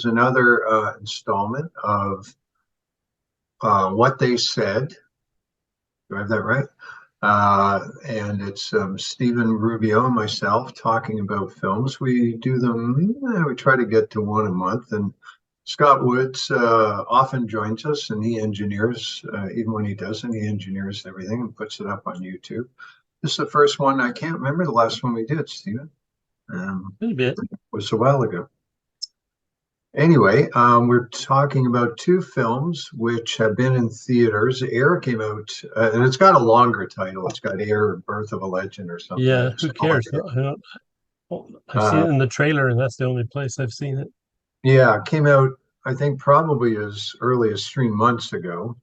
Another installment of What They Said. Do I have that right? And it's Stephen Rubio and myself talking about films. We do them, we try to get to one a month. And Scott Woods often joins us, and he engineers, even when he doesn't, he engineers everything and puts it up on YouTube. This is the first one. I can't remember the last one we did, Stephen. A bit. It was a while ago. Anyway, we're talking about two films which have been in theaters. Air came out, and it's got a longer title. It's got Air, Birth of a Legend or something. Yeah, who cares? I've seen it in the trailer, and that's the only place I've seen it. Yeah, it came out, I think, probably as early as 3 months ago.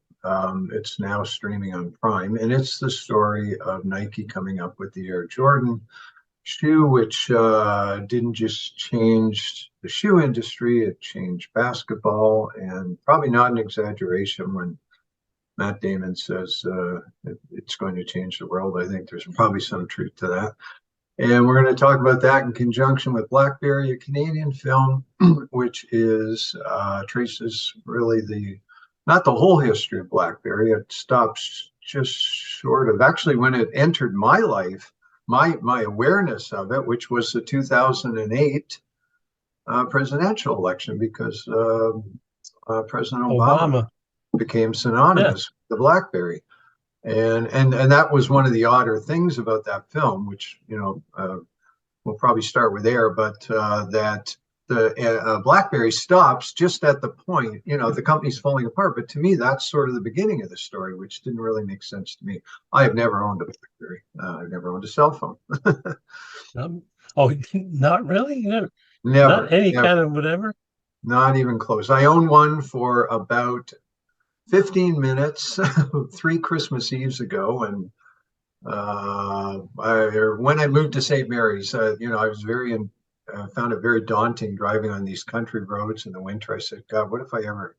It's now streaming on Prime, and it's the story of Nike coming up with the Air Jordan shoe, which didn't just change the shoe industry, it changed basketball, and probably not an exaggeration when Matt Damon says it's going to change the world. I think there's probably some truth to that. And we're going to talk about that in conjunction with Blackberry, a Canadian film, which is traces really not the whole history of Blackberry. It stops just short of actually when it entered my life, my awareness of it, which was the 2008 presidential election, because President Obama became synonymous with the BlackBerry. And that was one of the odder things about that film, which, we'll probably start with Air, but that the BlackBerry stops just at the point, the company's falling apart. But to me, that's sort of the beginning of the story, which didn't really make sense to me. I have never owned a BlackBerry. I've never owned a cell phone. Not really? Never. Not any Never. kind of whatever? Not even close. I owned one for about 15 minutes, 3 Christmas Eves ago. And when I moved to St. Mary's, I was found it very daunting driving on these country roads in the winter. I said, God, what if I ever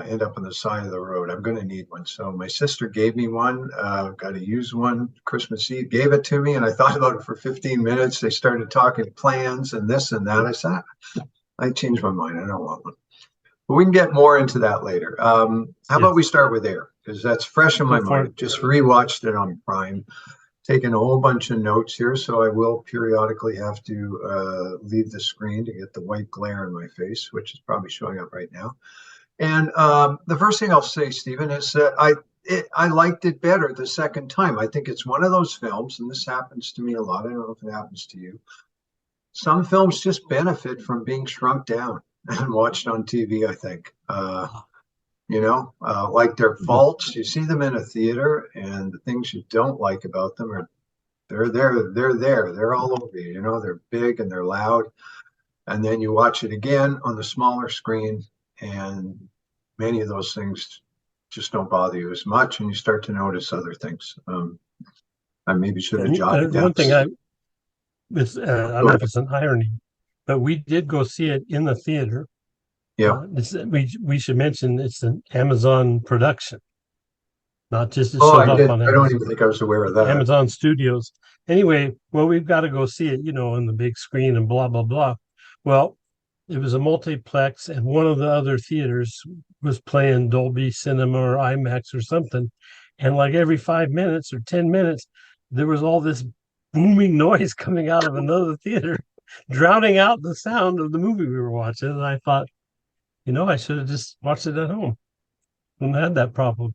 end up on the side of the road? I'm going to need one. So my sister gave me one, got a used one Christmas Eve, gave it to me, and I thought about it for 15 minutes. They started talking plans and this and that. I said, I changed my mind. I don't want one. But we can get more into that later. How about we start with Air? Because that's fresh in my mind. Just rewatched it on Prime, taken a whole bunch of notes here, so I will periodically have to leave the screen to get the white glare in my face, which is probably showing up right now. And the first thing I'll say, Stephen, is that I liked it better the second time. I think it's one of those films, and this happens to me a lot. I don't know if it happens to you. Some films just benefit from being shrunk down and watched on TV, I think. Like their faults, you see them in a theater, and the things you don't like about them they're there. They're all over you. They're big and they're loud. And then you watch it again on the smaller screen, and many of those things just don't bother you as much, and you start to notice other things. I maybe should have jotted down. One thing I don't know if it's an irony, but we did go see it in the theater. Yeah. We should mention it's an Amazon production, not just it Oh, showed I up did. on I Amazon. don't even think I was aware of that. Amazon Studios. Anyway, well, we've got to go see it, on the big screen and blah, blah, blah. Well, it was a multiplex, and one of the other theaters was playing Dolby Cinema or IMAX or something. And like every 5 minutes or 10 minutes, there was all this booming noise coming out of another theater, drowning out the sound of the movie we were watching. And I thought, I should have just watched it at home. Wouldn't have had that problem.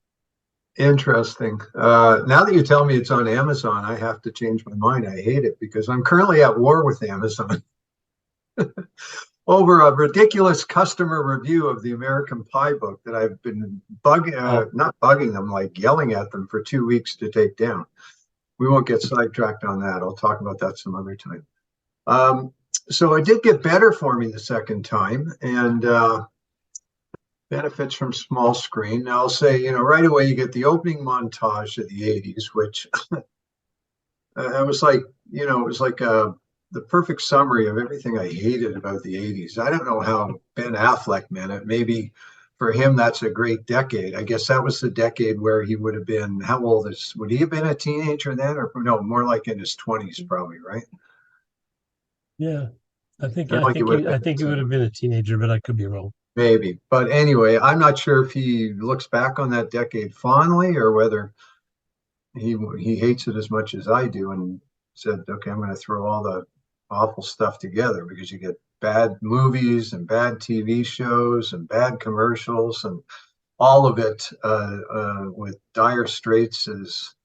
Interesting. Now that you tell me it's on Amazon, I have to change my mind. I hate it because I'm currently at war with Amazon over a ridiculous customer review of the American Pie book that I've been not bugging them, like yelling at them for 2 weeks to take down. We won't get sidetracked on that. I'll talk about that some other time. So it did get better for me the second time, and benefits from small screen. Now I'll say, right away you get the opening montage of the 80s, which I was like, it was like the perfect summary of everything I hated about the 80s. I don't know how Ben Affleck meant it. Maybe for him, that's a great decade. I guess that was the decade where he would have been, how old would he have been a teenager then? Or no, more like in his 20s probably, right? Yeah. And like he would have I been think he would considered. have been a teenager, but I could be wrong. Maybe. But anyway, I'm not sure if he looks back on that decade fondly or whether he hates it as much as I do and said, okay, I'm going to throw all the awful stuff together because you get bad movies and bad TV shows and bad commercials and all of it with Dire Straits is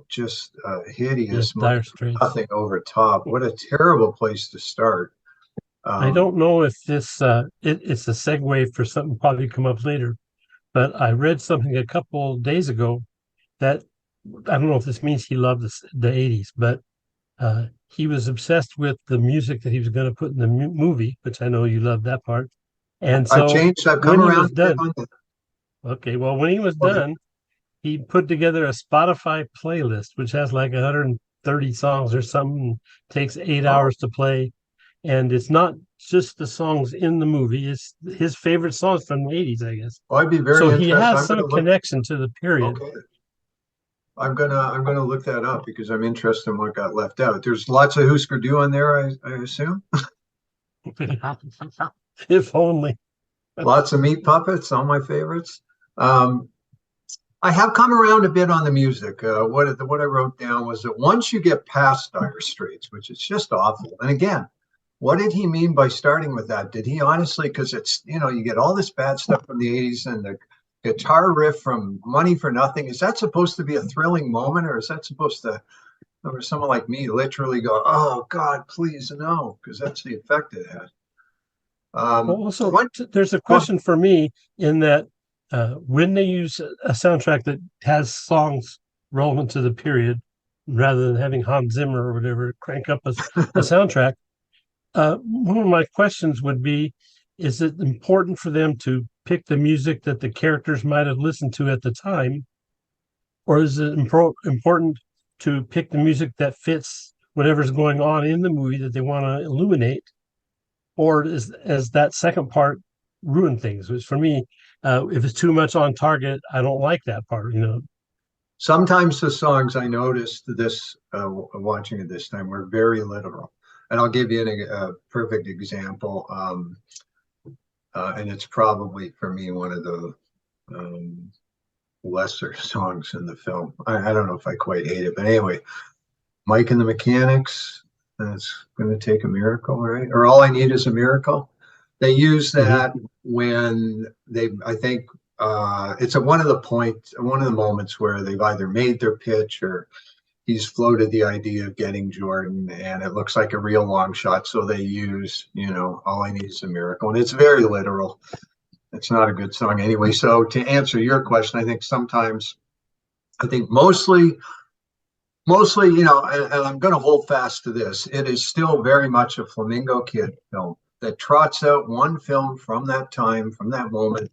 just Yes, hideous, Dire money for Straits. nothing over top. What a terrible place to start. I Um, don't know if this it's a segue for something probably come up later, but I read something a couple days ago that I don't know if this means he loved the 80s, but he was obsessed with the music that he was going to put in the movie, which I know you love that part. And I've so changed. I've when come he around was a bit done, on that. okay, well, when he was Okay. done, he put together a Spotify playlist, which has like 130 songs or something, takes 8 hours Oh, to play. And it's not just the songs in the movie, it's his favorite songs from the 80s, I guess. well, I'd be So very he interested. has I'm some going to look. connection to the period. Okay. I'm gonna look that up because I'm interested in what got left out. There's lots of Husker Du on there, I assume. If only. Lots of Meat Puppets, all my favorites. Um, I have come around a bit on the music. What I wrote down was that once you get past Dire Straits, which is just awful, and again, what did he mean by starting with that? Did he honestly? Because it's you get all this bad stuff from the '80s and the guitar riff from Money for Nothing. Is that supposed to be a thrilling moment, or is that supposed to or someone like me literally go, "Oh God, please no," because that's the effect it had. Well, also, What? there's a Well, question for me in that when they use a soundtrack that has songs relevant to the period, rather than having Hans Zimmer or whatever crank up a soundtrack, one of my questions would be, is it important for them to pick the music that the characters might have listened to at the time, or is it important to pick the music that fits whatever's going on in the movie that they want to illuminate? Or is as that second part ruin things? Which for me, if it's too much on target, I don't like that part. sometimes the songs I noticed this watching it this time were very literal, and I'll give you a perfect example. And it's probably for me one of the um, lesser songs in the film. I don't know if I quite hate it, but anyway, Mike and the Mechanics. That's going to take a miracle, right? Or all I need is a miracle. They use Mm-hmm. that when I think it's at one of the moments where they've either made their pitch or he's floated the idea of getting Jordan, and it looks like a real long shot. So they use, all I need is a miracle, and it's very literal. It's not a good song anyway. So to answer your question, I think mostly, and I'm going to hold fast to this. It is still very much a Flamingo Kid film that trots out one film from that time, from that moment,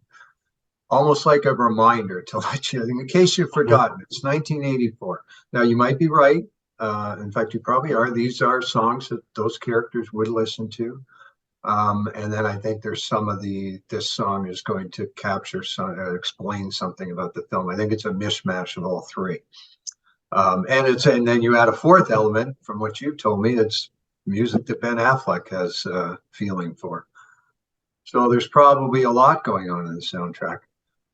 almost like a reminder to let you, in case you've Mm-hmm. forgotten, it's 1984. Now, you might be right. In fact, you probably are. These are songs that those characters would listen to. And then I think there's this song is going to explain something about the film. I think it's a mishmash of all three. And then you add a fourth element from what you've told me. It's music that Ben Affleck has feeling for. So there's probably a lot going on in the soundtrack.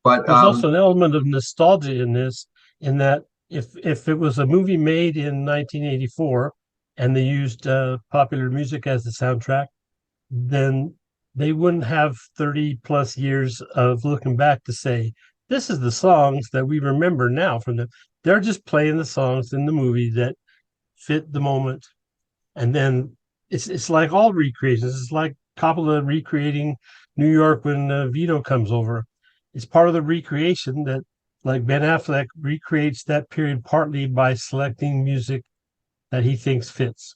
But There's also an element of nostalgia in this, in that if it was a movie made in 1984 and they used popular music as the soundtrack, then they wouldn't have 30 plus years of looking back to say, this is the songs that we remember now from them. They're just playing the songs in the movie that fit the moment. And then it's like all recreations. It's like Coppola recreating New York when Vito comes over. It's part of the recreation that, like Ben Affleck, recreates that period partly by selecting music that he thinks fits.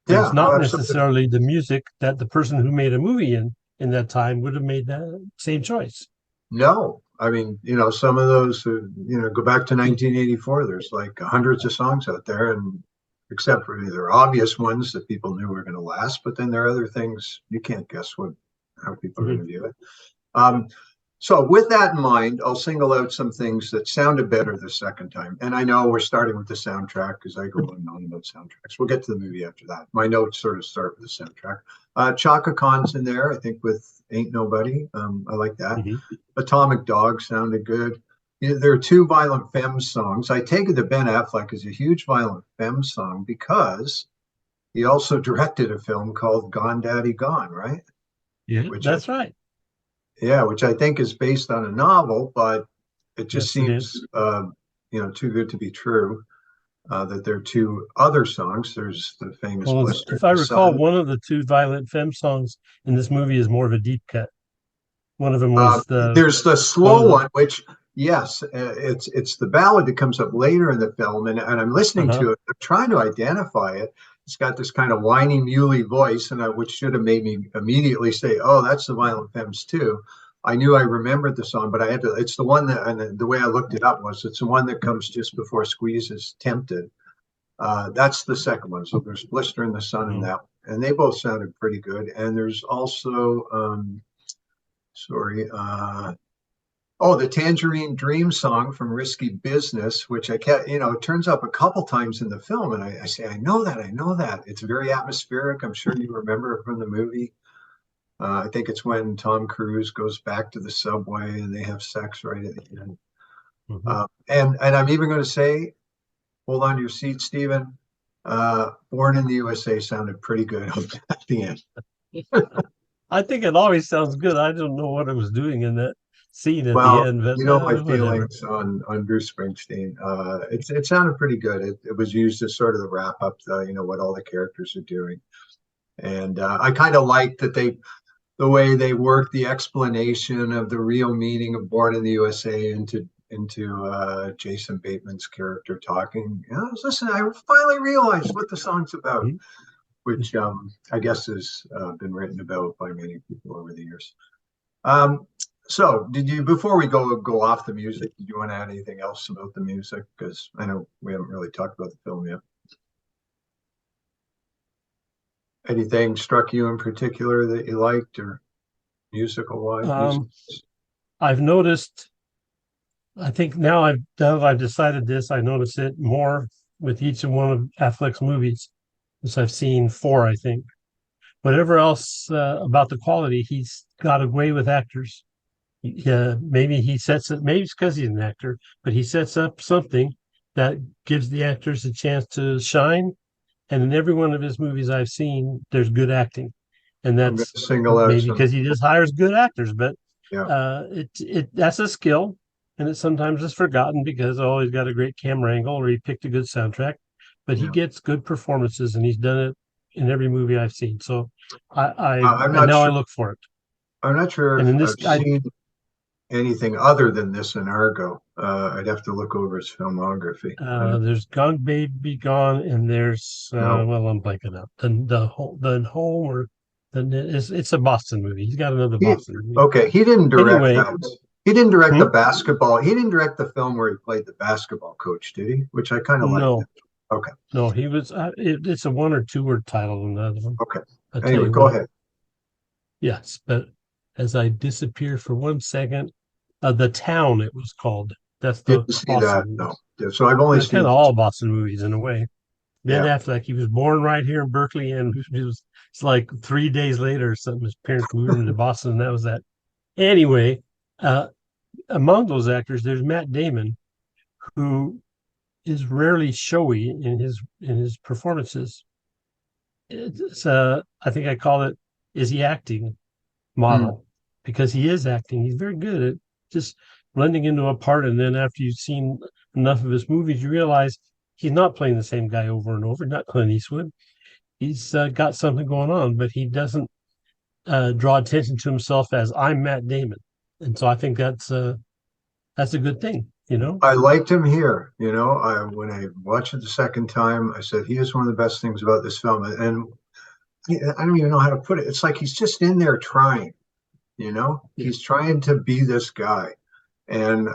But it's yeah, oh, not absolutely. necessarily the music that the person who made a movie in that time would have made that same choice. No, I mean, some of those, go back to 1984. There's like hundreds of songs out there, and except for either obvious ones that people knew were going to last, but then there are other things you can't guess how people are going Mhm. to view it. Um, So with that in mind, I'll single out some things that sounded better the second time. And I know we're starting with the soundtrack because I go on and on about soundtracks. We'll get to the movie after that. My notes sort of start with the soundtrack. Chaka Khan's in there, I think, with Ain't Nobody. I like that. Mhm. Atomic Dog sounded good. There are two Violent Femmes songs. I take it that Ben Affleck is a huge Violent Femmes song because he also directed a film called Gone Daddy Gone, right? Yeah, Which I that's right. which I think is based on a novel, but it just Yes, it is. seems too good to be true. That there are two other songs. There's the famous Well, Blister in if I the recall, Sun. one of the two Violent Femme songs in this movie is more of a deep cut. One of them was There's the one of slow the one, which yes, it's the ballad that comes up later in the film, and I'm listening uh-huh. to it. I'm trying to identify it. It's got this kind of whiny, muley voice, which should have made me immediately say, "Oh, that's the Violent Femmes too." I knew I remembered the song, but I had to. It's the one that, and the way I looked it up was, it's the one that comes just before Squeeze is tempted. That's the second one. So there's Blister in the Sun and Mhm. that, and they both sounded pretty good. And there's also, sorry, oh, the Tangerine Dream song from Risky Business, which I can't, it turns up a couple times in the film. And I say, I know that, I know that. It's very atmospheric. I'm sure you remember it from the movie. I think it's when Tom Cruise goes back to the subway and they have sex right at the end. Mhm. And I'm even going to say, hold on to your seat, Stephen. Born in the USA sounded pretty good at the end. I think it always sounds good. I don't know what I was doing in that scene at the Well, end, but you know my whatever. feelings on Bruce Springsteen. It sounded pretty good. It was used as sort of the wrap up, what all the characters are doing, and I kind of like that the way they worked the explanation of the real meaning of Born in the USA into Jason Bateman's character talking. Listen, I finally realized what the song's about, Mhm. which I guess has been written about by many people over the years. Um, so, did you before we go off the music? Did you want to add anything else about the music? Because I know we haven't really talked about the film yet. Anything struck you in particular that you liked, or musical wise? Music. Um, I've noticed. I think now that I've decided this, I notice it more with each and one of Affleck's movies, as I've seen four, I think. Whatever else about the quality, he's got away with actors. Yeah, maybe he sets it. Maybe it's because he's an actor, but he sets up something that gives the actors a chance to shine. And in every one of his movies I've seen, there's good acting, and I'm going that's to single out maybe some. because he just hires good actors. But Yeah, it that's a skill, and it sometimes is forgotten because oh, he's got a great camera angle or he picked a good soundtrack. But he yeah. gets good performances, and he's done it in every movie I've seen. So I I'm and not now I sure. look for it. I'm not sure And if in this, I've seen anything other than this in Argo. I'd have to look over his filmography. there's Gone Baby Gone, and there's No. well, I'm blanking out the home or it's a Boston movie. He's got another He Boston movie. okay. He didn't direct Anyway, that. He didn't direct the hmm? basketball. He didn't direct the film where he played the basketball coach, did he? Which I kind of like. No, Okay. no, he was. It's a one or two word title in the other one. Okay. I'll tell Anyway, you go what. ahead. Yes, but as I disappear for 1 second, the town it was called. That's the Didn't see Boston that. movie. No. Yeah, so I've only Well, kind seen. of all Boston movies in a way. Ben Yeah. Affleck, he was born right here in Berkeley, and it's like 3 days later or something. His parents moved him to Boston, and that was that. Anyway, uh, among those actors, there's Matt Damon, who is rarely showy in his performances. It's I think I call it is he acting Hmm. model because he is acting. He's very good at just blending into a part, and then after you've seen enough of his movies, you realize he's not playing the same guy over and over. Not Clint Eastwood. He's got something going on, but he doesn't draw attention to himself as I'm Matt Damon, and so I think that's a good thing, you know. I liked him here. When I watched it the second time, I said he is one of the best things about this film. And I don't even know how to put it. It's like he's just in there trying. Yeah, He's trying to be this guy, and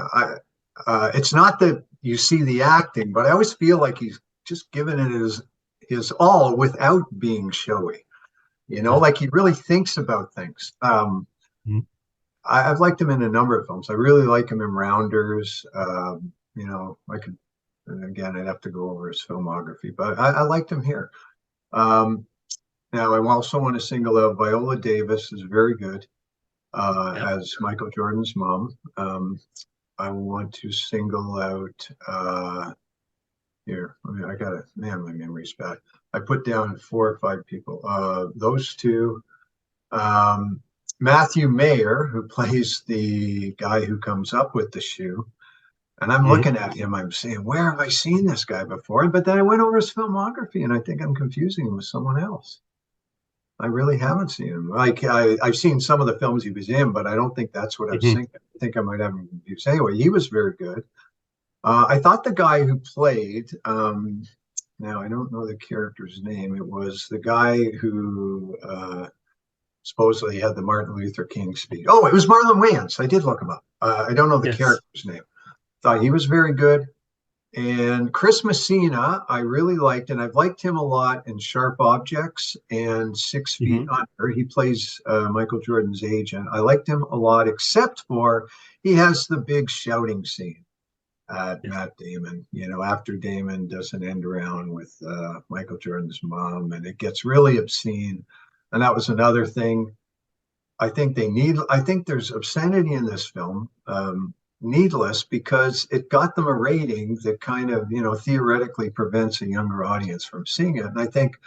it's not that you see the acting, but I always feel like he's just giving it his all without being showy. yeah. Like he really thinks about things. Mhm. I've liked him in a number of films. I really like him in Rounders. I could, and again, I'd have to go over his filmography, but I liked him here. Um, Now, I also want to single out Viola Davis is very good Yep. as Michael Jordan's mom. I want to single out here. I got it. Man, my memory's bad. I put down 4 or 5 people. Those two. Um, Matthew Mayer, who plays the guy who comes up with the shoe. And I'm Mhm. looking at him, I'm saying, where have I seen this guy before? But then I went over his filmography and I think I'm confusing him with someone else. I really haven't seen him. Like I've seen some of the films he was in, but I don't think that's what I was Mhm. thinking. I think I might have him confused. Anyway, he was very good. I thought the guy who played, now I don't know the character's name. It was the guy who supposedly had the Martin Luther King speech. Oh, it was Marlon Wayans. I did look him up. I don't know the Yes. character's name. Thought he was very good. And Chris Messina, I really liked, and I've liked him a lot in Sharp Objects and 6 Feet Mhm. Under. He plays Michael Jordan's agent. I liked him a lot, except for he has the big shouting scene at Yes. Matt Damon. After Damon does an end around with Michael Jordan's mom, and it gets really obscene. And that was another thing. I think there's obscenity in this film, needless because it got them a rating that kind of, theoretically prevents a younger audience from seeing it. And I think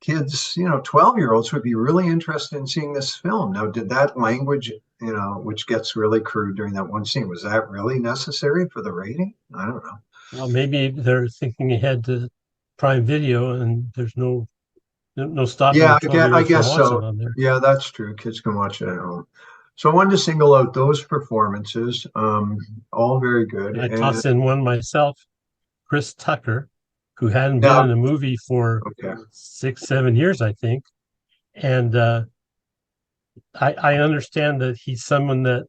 kids, 12-year-olds would be really interested in seeing this film. Now, did that language, which gets really crude during that one scene, was that really necessary for the rating? I don't know. Well, maybe they're thinking ahead to Prime Video, and there's no stopping Yeah, 12 year I olds from guess watching so. on there. Yeah, that's true. Kids can watch it at home. So I wanted to single out those performances, all very good. I And tossed in one myself, Chris Tucker, who hadn't been now, in a movie for okay, 6, 7 years, I think. And I understand that he's someone that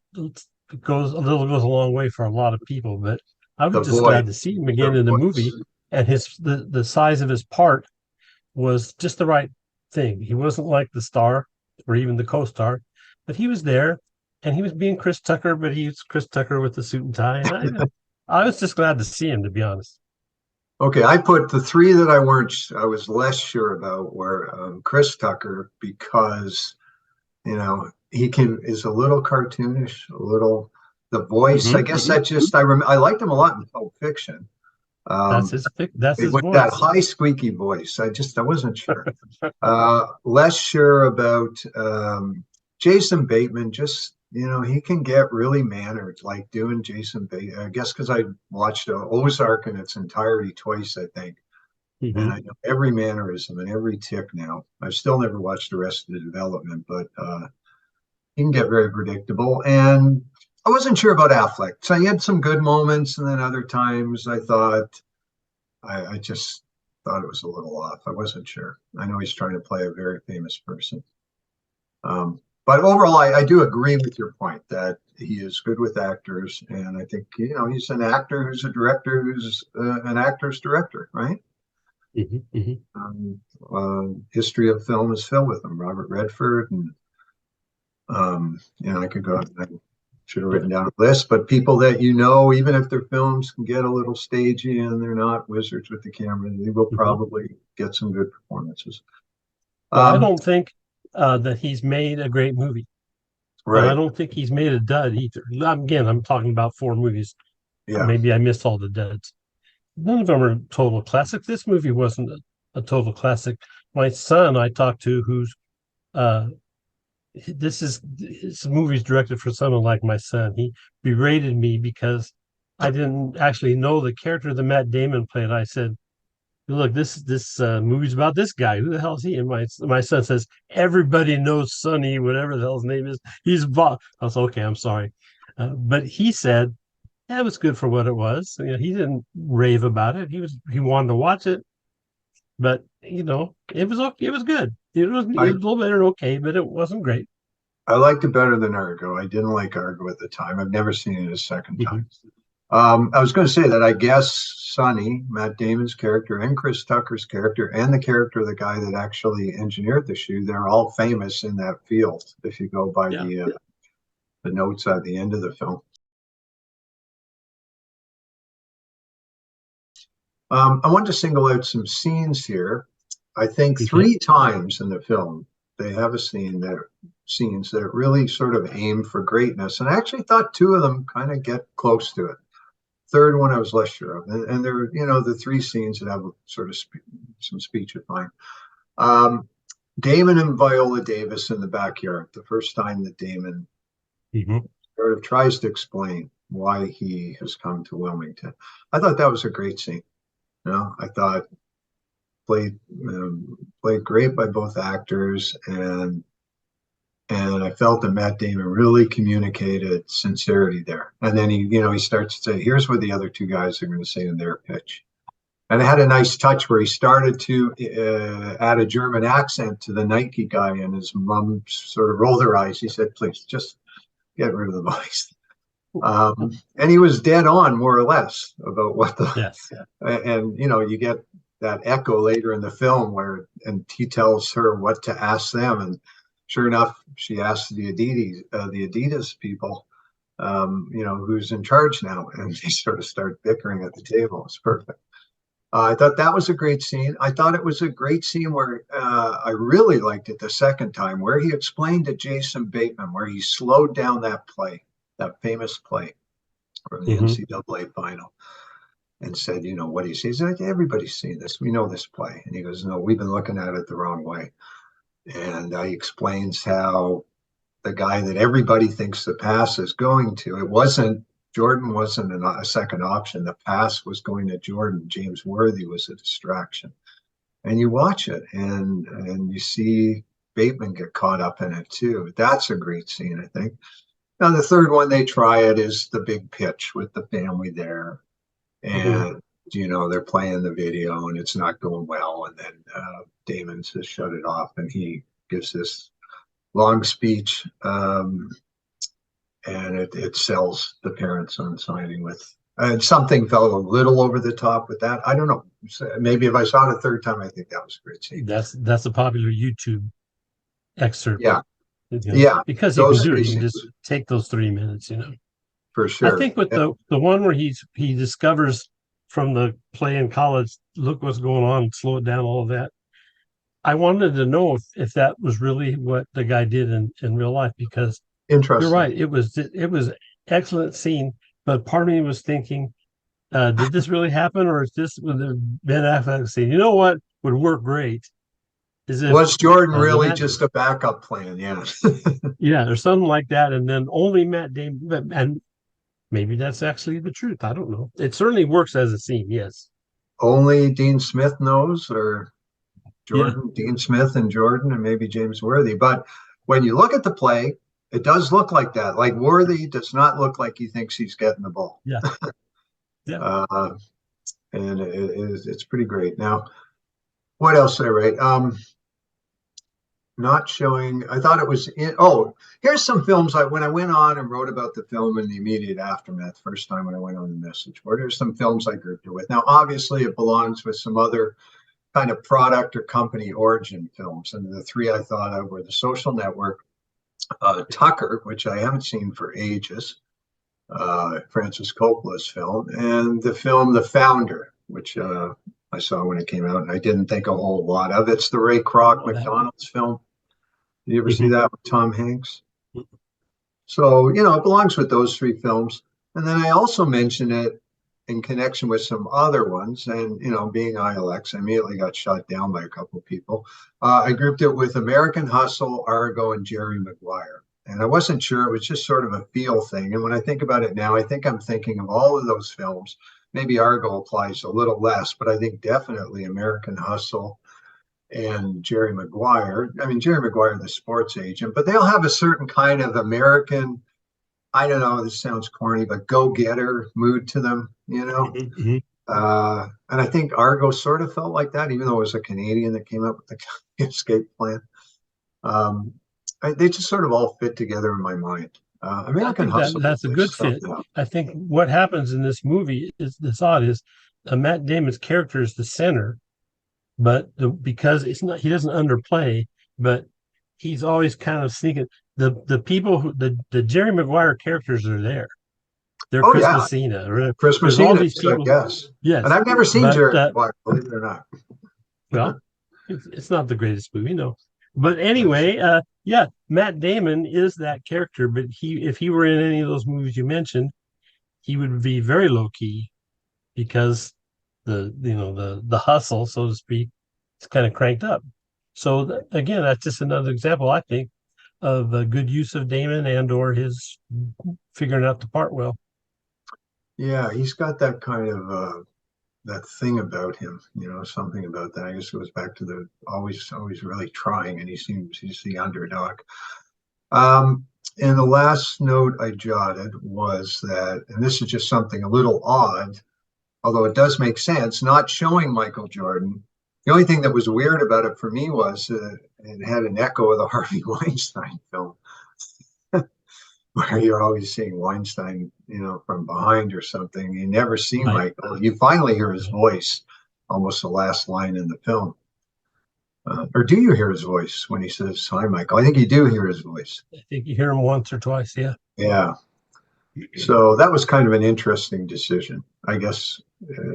goes a long way for a lot of people, but I was the just voice, glad to see him again the in the movie. voice. And the size of his part was just the right thing. He wasn't like the star or even the co-star, but he was there and he was being Chris Tucker, but he's Chris Tucker with the suit and tie. And I was just glad to see him, to be honest. Okay, I put the three that I was less sure about were Chris Tucker because he can is a little cartoonish, a little the voice. I Hmm. guess that just I liked him a lot in Pulp Fiction. That's Um, that's his with that voice. high squeaky voice, I wasn't sure. Less sure about Jason Bateman. Just he can get really mannered, like doing Jason Bateman. I guess because I watched Ozark in its entirety twice, I think, and Hmm. I know every mannerism and every tick now. I've still never watched the rest of the development, but he can get very predictable. And I wasn't sure about Affleck. So he had some good moments, and then other times I thought I just thought it was a little off. I wasn't sure. I know he's trying to play a very famous person. But overall, I do agree with your point that he is good with actors. And I think, he's an actor who's a director who's an actor's director, right? Hmm. Hmm. Um, History of film is filled with them. Robert Redford and I could go. I should have Yeah. written down a list, but people that even if their films can get a little stagey and they're not wizards with the camera, they will Hmm. probably get some good performances. Well, I Um, don't think that he's made a great movie, but I right. don't think he's made a dud either. Again, I'm talking about 4 movies. Yeah. Maybe I missed all the duds. None of them are total classics. This movie wasn't a total classic. My son, I talked to, who's uh, this movie's directed for someone like my son. He berated me because I didn't actually know the character that Matt Damon played. I said, "Look, this movie's about this guy. Who the hell is he?" And my son says, "Everybody knows Sonny, whatever the hell his name is. He's Bob." I was okay. I'm sorry, but he said that was good for what it was. He didn't rave about it. He wanted to watch it, but it was okay. It was good. It was I a little better than okay, but it wasn't great. I liked it better than Argo. I didn't like Argo at the time. I've never seen it a second time. Hmm. I was going to say that I guess Sonny, Matt Damon's character, and Chris Tucker's character, and the character of the guy that actually engineered the shoe, they're all famous in that field. If you go by Yeah. the notes at the end of the film. I wanted to single out some scenes here. I think Okay. 3 times in the film they have a scenes that really sort of aim for greatness, and I actually thought 2 of them kind of get close to it. Third one I was less sure of, and they're the 3 scenes that have sort of some speechifying. Um, Damon and Viola Davis in the backyard. The first time that Damon Mm-hmm. sort of tries to explain why he has come to Wilmington. I thought that was a great scene. I thought played played great by both actors, and I felt that Matt Damon really communicated sincerity there. And then he starts to say, "Here's what the other 2 guys are going to say in their pitch." And it had a nice touch where he started to add a German accent to the Nike guy, and his mom sort of rolled her eyes. He said, "Please, just get rid of the voice." And he was dead on, more or less, about what Yes. and you get that echo later in the film and he tells her what to ask them, and sure enough, she asks the Adidas people, who's in charge now, and they sort of start bickering at the table. It's perfect. I thought that was a great scene. I thought it was a great scene where I really liked it the second time, where he explained to Jason Bateman, where he slowed down that play, that famous play from the Mm-hmm. NCAA final, and said, what he sees. Like, everybody's seen this. We know this play. And he goes, no, we've been looking at it the wrong way. And he explains how the guy that everybody thinks the pass is going to, Jordan wasn't a second option. The pass was going to Jordan. James Worthy was a distraction. And you watch it, and you see Bateman get caught up in it too. That's a great scene, I think. Now, the third one they try it is the big pitch with the family there. Mm-hmm. And, they're playing the video and it's not going well. And then Damon says, shut it off. And he gives this long speech. And it sells the parents on signing with. And something felt a little over the top with that. I don't know. Maybe if I saw it a third time, I think that was a great scene. That's a popular YouTube excerpt, Yeah. Yeah. because you can Those do it. three You can scenes, just take those 3 minutes. for I sure. think with the one where he discovers from the play in college, look what's going on, slow it down, all of that. I wanted to know if that was really what the guy did in real life, because you're Interesting. right. It was excellent scene, but part of me was thinking, did this really happen, or is this with the Ben Affleck scene? You know what would work great is if Was Jordan the really Matt, just a backup plan? Yeah. yeah, or something like that, and then only Matt Damon, and maybe that's actually the truth. I don't know. It certainly works as a scene. Yes. Only Dean Smith knows, or Yeah. Dean Smith and Jordan, and maybe James Worthy. But when you look at the play, it does look like that. Like, Worthy does not look like he thinks he's getting the ball. Yeah. Yeah. Uh, and it's pretty great. Now, what else did I write? Not showing. I thought it was in. Oh, here's some films. When I went on and wrote about the film in the immediate aftermath, first time when I went on the message board, here's some films I grouped it with. Now, obviously, it belongs with some other kind of product or company origin films, and the 3 I thought of were The Social Network, Tucker, which I haven't seen for ages, Francis Coppola's film, and the film The Founder, which I saw when it came out, and I didn't think a whole lot of. It's the Ray Kroc McDonald's film. Did you ever see Mhm. that with Tom Hanks? So, it belongs with those 3 films. And then I also mentioned it in connection with some other ones. And, being ILX, I immediately got shot down by a couple of people. I grouped it with American Hustle, Argo, and Jerry Maguire. And I wasn't sure. It was just sort of a feel thing. And when I think about it now, I think I'm thinking of all of those films. Maybe Argo applies a little less, but I think definitely American Hustle and Jerry Maguire. I mean, Jerry Maguire, the sports agent, but they'll have a certain kind of American, I don't know, this sounds corny, but go-getter mood to them. Mhm. And I think Argo sort of felt like that, even though it was a Canadian that came up with the escape plan. Um, they just sort of all fit together in my mind. I American think that Hustle that's a really good stuck fit. out. I think what happens in this movie is this odd is Matt Damon's character is the center, but because it's not, he doesn't underplay, but he's always kind of sneaking. the people who the Jerry Maguire characters are there. They're Oh Chris yeah, Messina. Chris There's all Messina these is, I people. guess. And Yes, I've never seen but Jerry Maguire, believe it or not. well, it's not the greatest movie, no. But That's, anyway, yeah, Matt Damon is that character. But if he were in any of those movies you mentioned, he would be very low key because the hustle, so to speak, is kind of cranked up. So again, that's just another example, I think, of a good use of Damon and or his figuring out the part well. yeah, he's got that kind of that thing about him, something about that. I guess it goes back to the always really trying, and he's the underdog. Um, and the last note I jotted was that, and this is just something a little odd, although it does make sense, not showing Michael Jordan. The only thing that was weird about it for me was it had an echo of the Harvey Weinstein film, where you're always seeing Weinstein, from behind or something. You never see Right. Michael. You finally hear his voice, almost the last line in the film. Or do you hear his voice when he says, "Hi, Michael"? I think you do hear his voice. I think you hear him once or twice, yeah. Yeah. So that was kind of an interesting decision, I guess.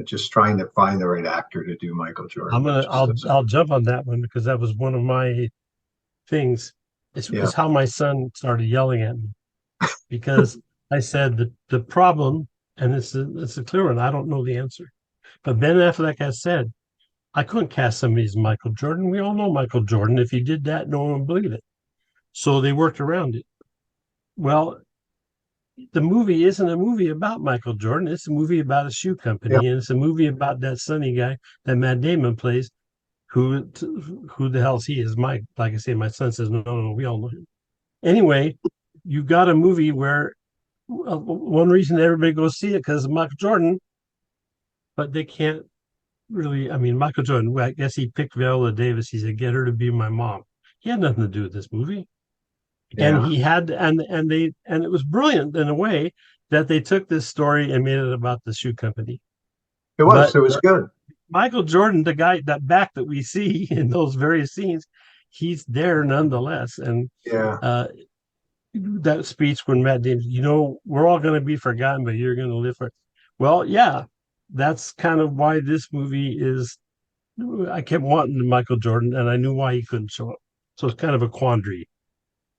Just trying to find the right actor to do Michael Jordan. It just doesn't. I'll jump on that one because that was one of my things. Yeah. It's how my son started yelling at me because I said that the problem, and it's a clear one. I don't know the answer, but Ben Affleck has said I couldn't cast somebody as Michael Jordan. We all know Michael Jordan. If you did that, no one would believe it. So they worked around it. Well, the movie isn't a movie about Michael Jordan. It's a movie about a shoe Yeah. company, and it's a movie about that Sonny guy that Matt Damon plays. Who who the hell's he? Is Mike? Like I say, my son says no. We all know him. Anyway, you got a movie where one reason everybody goes see it because of Michael Jordan, but they can't really. I mean, Michael Jordan. I guess he picked Viola Davis. He said, "Get her to be my mom." He had nothing to do with this movie, and Yeah. he had and it was brilliant in a way that they took this story and made it about the shoe company. It was. But It was good. Michael Jordan, the guy that back that we see in those various scenes, he's there nonetheless. And Yeah. uh, that speech when Matt Damon, we're all going to be forgotten, but you're going to live for it. Well, yeah, that's kind of why this movie is. I kept wanting Michael Jordan, and I knew why he couldn't show up. So it's kind of a quandary.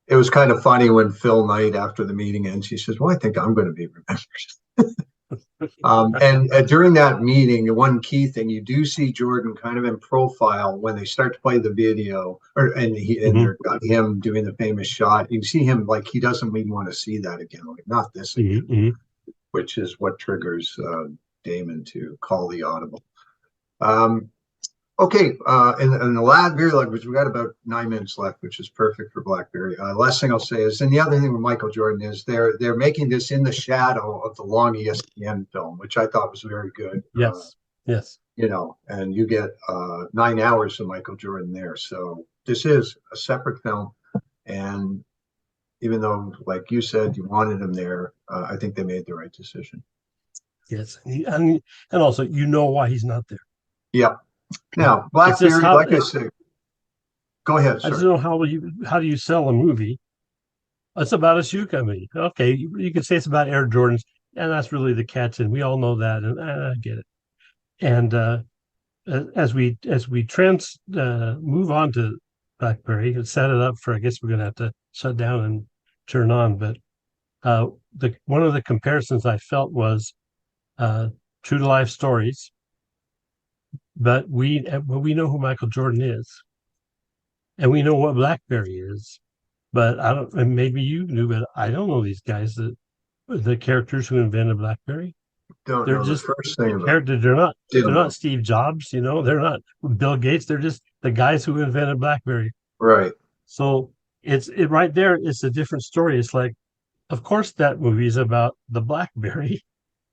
It was kind of funny when Phil Knight, after the meeting ends, he says, "Well, I think I'm going to be remembered." And during that meeting, the one key thing you do see Jordan kind of in profile when they start to play the video, and Mm-hmm. they're got him doing the famous shot. You see him like he doesn't even want to see that again, like not this again, Mm-hmm. which is what triggers Damon to call the audible. Um, Okay, and the last very like, which we got about 9 minutes left, which is perfect for BlackBerry. Last thing I'll say is, and the other thing with Michael Jordan is they're making this in the shadow of the long ESPN film, which I thought was very good. Yes. Yes. And you get 9 hours of Michael Jordan there. So this is a separate film, and even though, like you said, you wanted him there, I think they made the right decision. Yes. And also, why he's not there. Yeah. But Now, it's just BlackBerry, how like I said, go ahead, I just sir. don't know how do you sell a movie. It's about a shoe company. Okay, you can say it's about Air Jordans, and that's really the catch, and we all know that, and I get it. And as we trans move on to BlackBerry and set it up for, I guess we're going to have to shut down and turn on. But the one of the comparisons I felt was true to life stories, but we know who Michael Jordan is, and we know what BlackBerry is. But I don't, and maybe you knew, but I don't know these guys that the characters who invented BlackBerry. Don't They're know the just first thing about characters. They're not. didn't They're not know. Steve Jobs. They're not Bill Gates. They're just the guys who invented BlackBerry. Right. So it right there. It's a different story. It's like, of course, that movie is about the BlackBerry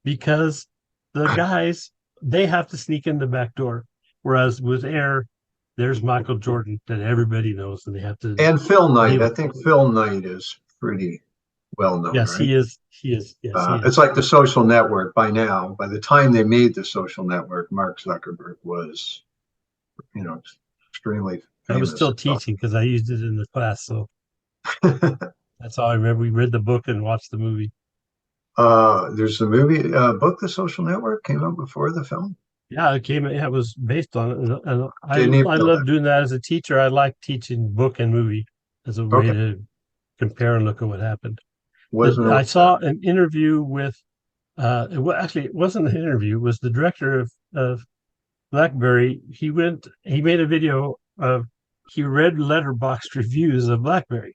because the guys they have to sneak in the back door, whereas with Air, there's Michael Jordan that everybody knows, and they have to And Phil Knight. deal. I think Phil Knight is pretty well known, Yes, right? he is. He is. Yes, he It's is. like the social network by now. By the time they made the social network, Mark Zuckerberg was, you know, extremely I was famous. still teaching because I used it in the class. So That's all I remember. We read the book and watched the movie. There's a movie, book, The Social Network, came out before the film. Yeah, it came. It was based on it, and Didn't even I know love that. doing that as a teacher. I like teaching book and movie as a way Okay, to compare and look at what happened. wasn't aware I of that. saw an interview with actually it wasn't an interview. It was the director of BlackBerry. He made a video of he read letterboxed reviews of BlackBerry.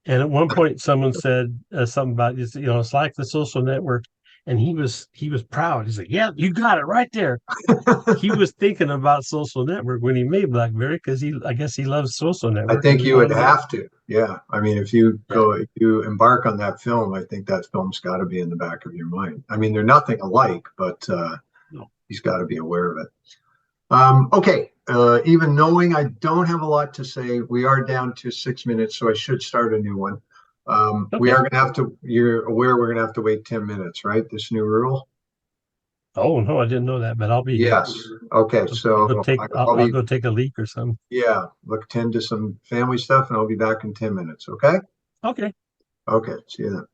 And at one point, someone said something about it's like the social network, and he was proud. He's like, "Yeah, you got it right there." He was thinking about social network when he made BlackBerry because I guess he loves social I network think and he you would wanted to. have to. Yeah. I mean, Yeah, if you embark on that film, I think that film's got to be in the back of your mind. I mean, they're nothing alike, but no, he's got to be aware of it. Okay. Even knowing I don't have a lot to say, we are down to 6 minutes, so I should start a new one. We are okay. going to have to, you're aware we're going to have to wait 10 minutes, right? This new rule? Oh no, I didn't know that, but I'll be here. Yes. Okay. So I'll I'll be, go take a leak or something. yeah, look, tend to some family stuff and I'll be back in 10 minutes. Okay. Okay. Okay. See you then.